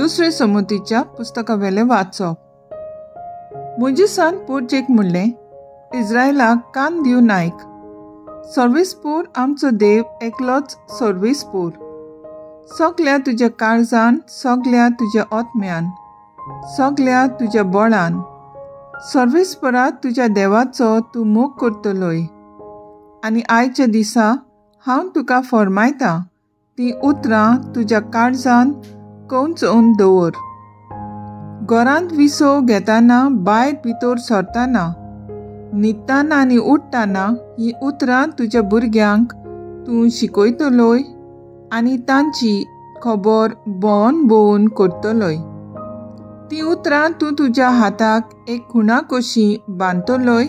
दुसरे समोतीच्या पुस्तकावेले वाचप। मोजेसान पोरचेक म्हणलें, इस्रायलाक कान दिवन आयक, सर्वेस्पोर आमचो देव एकलोच सर्वेस्पोर। सगल्या तुज्या काळजान, सगल्या तुज्या आत्म्यान, सगल्या तुज्या बळान सर्वेस्परात तुज्या देवाचो तूं मोग करतलोय। आनी आयच्या दिसा हांव तुका फरमायतां ती उतरां तुज्या काळजान कोंचोवन दवर। घरांत विसो घेतना, भायर भितर सरतना, न्हिदतना आनी उठतना ही उतरां तुज्या भुरग्यांक तूं शिकयतलोय आनी तांची खबर भोंवन भोंवून करतलोय। ती उतरां तूं तुज्या हाताक एक खुणा कशी बांदतलोय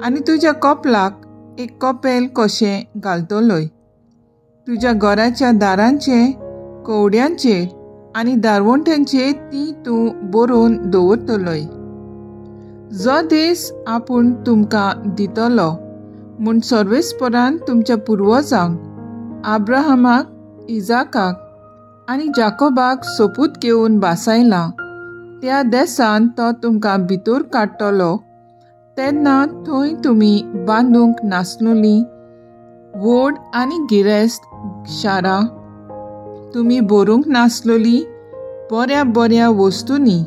आनी तुज्या कपलाक एक कपेल कशें घालतलोय। तुज्या घराच्या दारांचेर, कवड्यांचेर आनी दारवंट्यांचेर ती तूं बरोवन दवरतलोय। जो देश आपूण तुमकां दितलो म्हूण सर्वेस्परान तुमच्या पुर्वजांक आब्राहमाक, इजाकाक आनी जाकोबाक सोपूत घेवन बासायला त्या देशांत तो तुमकां भितर काडटलो, तेन्ना थंय तुमी बांदूंक नासलोलीं व्हड आनी गिरेस्त शारां, तुमी भरूंक नासलोलीं बऱ्या बऱ्या वस्तूंनी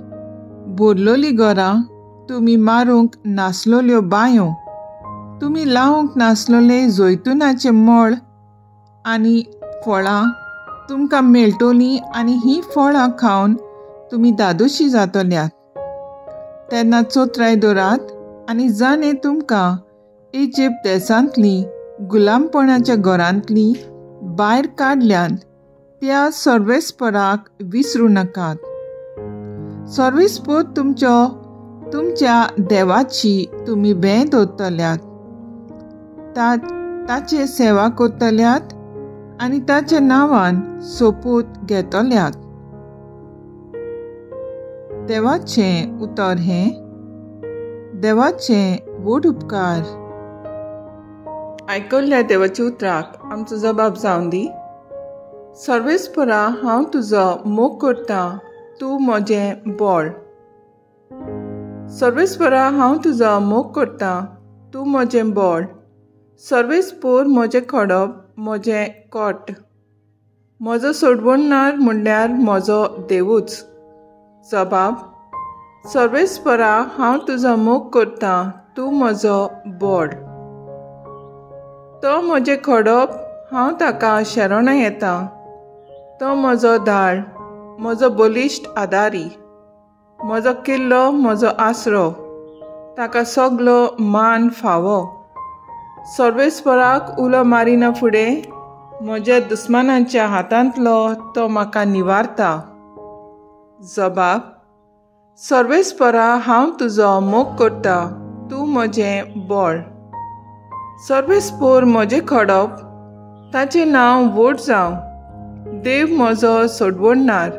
भरलोलीं घरां, तुमी मारूंक नासलोल्यो बांयो, तुमी लावंक नासलोले जैतुनाचे मळ आनी फळां तुमकां मेळटलीं आनी ही फळां खावन तुमी दादोशी जातल्यात। तेन्ना चोत्राय दोरात आनी जाणें तुमकां इजिप्त देशांतली गुलामपणाच्या घरांतली भायर काडल्यात त्या सर्वेस्पराक विसरूं नाकात। सर्वेस्पर तुमच्या देवाची तुमी भें दवरतल्यात, ताचे सेवा करतल्यात आनी ताच्या नांवान सोपूत घेतल्यात। देवाचें उतर हें, देवाचें व्हड उपकार। आयकल्ल्या देवाच्या उतराक आमचो जबाब जावन दी। सर्वेस्परा हांव तुजो मोग करतां, तूं म्हजें बळ। सर्वेस्परा हांव तुजो मोग करतां, तूं म्हजें बळ। सर्वेस्पोर म्हजें खडप, म्हजें कोट। म्हजो सोडवणनार म्हणल्यार म्हजो देवूच। जबाब, सर्वेस्परा हांव तुजो मोग करतां, तूं म्हजो बळ। तो म्हजें खडप, हांव ताका शेरोणां येतां। तो म्हजो धाड, म्हजो बलिश्ट आदारी, म्हजो किल्लो, म्हजो आसरो, ताका सगलो मान फावो। सर्वेस्पराक उलो मारिना फुडें म्हज्या दुस्मानांच्या हातांतलो तो म्हाका निवारता। जबाब, सर्वेस्परा हांव तुजो मोग करतां, तूं म्हजें बळ। सर्वेस्पोर म्हजें खडप, ताचें नांव व्हड जावं। देव म्हजो सोडवणनार,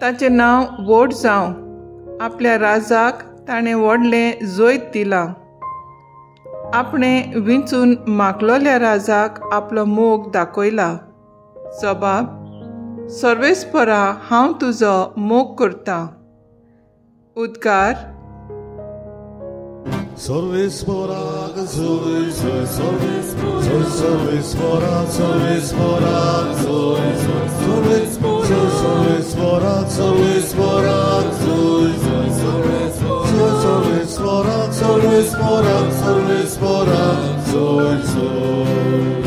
ताचें नांव व्हड जावं। आपल्या राजाक ताणें व्हडलें जैत दिलां। आपणें विंचून मागलोल्या राजाक आपलो मोग दाखयला। जबाब, सर्वेस्परा हांव तुजो मोग करतां। उद्गार, सर्वेस्पराक जय जय, सर्वेस्पराक जय, सर्वेस्पराक जय, सर्वेस्पराक जय, सर्वेस्पराक जय जय।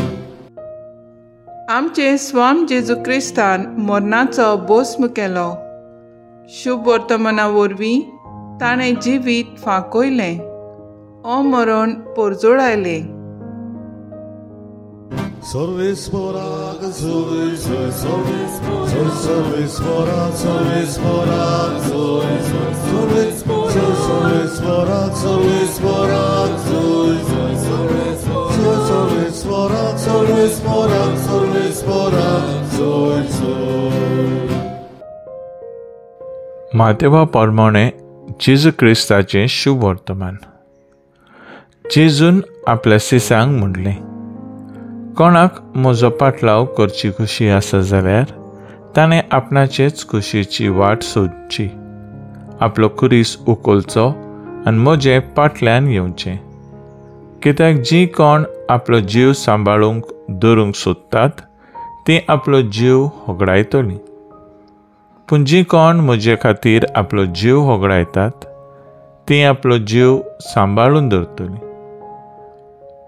आमचे स्वाम जेजू क्रिस्तान मरणाचो भस्म केलो। शुभ वर्तमाना वरवीं ताणें जिवीत फांकयलें, अमरण परजोडायलें। सर्वेस्पराक जय जय, सर्वेस्पराक जय, सर्वेस्पराक जय, सर्वेस्पराक जय जय। मातेवा परमाणे जेजू क्रिस्ताचें शुभ वर्तमान। जेजून आपल्या सिसांक म्हणलें, कोणाक म्हजो पाटलाव करची कशी आसा जाल्यार ताणें आपणाचेच खुशीची वाट सोदची, आपलो खुरीस उखलचो आनी म्हजे फाटल्यान येवचें. कित्याक जीं कोण आपलो जीव सांबाळूंक दवरूंक सोदतात तीं आपलो जीव होगडायतलीं, पूण जीं कोण म्हजे खातीर आपलो जीव होगडायतात तीं आपलो जीव सांबाळून दवरतलीं.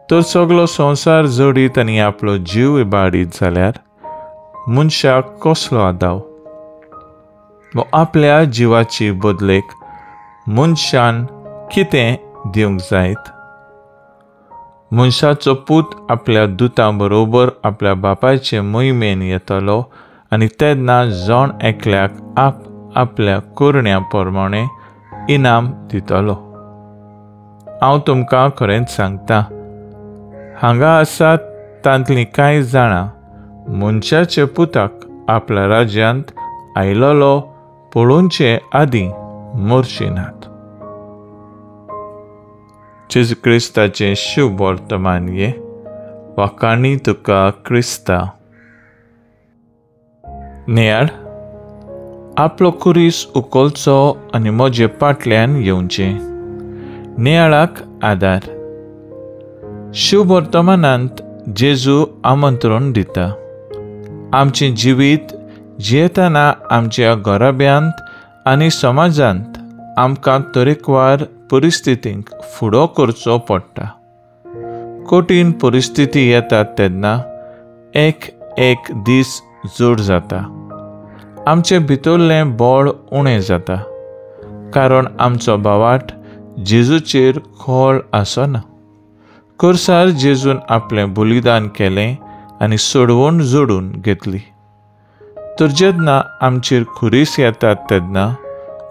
तर सगलो संवसार जोडीत आनी आपलो जीव इबाडीत जाल्यार मनशाक कसलो आदाव? वो आपल्या जिवाची बदलेक मनशान कितें दिवंक जायत? मनशाचो पूत आपल्या दुतां बरोबर आपल्या बापायचे मोहिमेन येतलो आनी तेन्ना जण एकल्याक आपल्या करण्या प्रमाणे इनाम दितलो. हांव तुमकां खरेंच सांगतां, हांगा आसात तांतलीं कांय जाणां मनशाचे पुताक आपल्या राज्यांत आयलोलो पळोवचे आदीं मरची नात. जेजू क्रिस्ताचें शुभ वर्तमान ये वाकाणी तुका क्रिस्ता. नेयाळ, आपलो खुरीस उखलचो आनी म्हजे फाटल्यान येवचें. नेयाळाक आदार. शुभ वर्तमानांत जेजू आमंत्रण दिता. आमचें जिवीत जियेतना आमच्या घराब्यांत आनी समाजांत आमकां तरेकवार परिस्थितींक फुडो करचो पडटा. कठीण परिस्थिती येतात तेन्ना एक दीस जड जाता. आमचें भितरलें बळ उणें जाता, कारण आमचो बावाट जेजूचेर खोल आसना. खुर्सार जेजून आपलें बलिदान केलें आनी सोडवण जोडून घेतली. तर जेन्ना आमचेर खुरीस येतात तेन्ना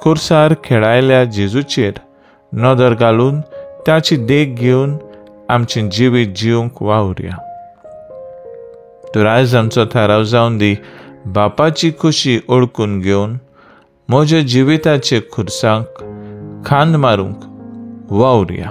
खुर्सार खेळायल्या जेजूचेर नदर घालून ताची देख घेवन आमचें जिवीत जिवंक वावुरया. तर आयज आमचो थाराव जावन दी बापाची खुशी ओळखून घेवन म्हज्या जिविताचे खुर्साक खांद मारूंक वावुरया.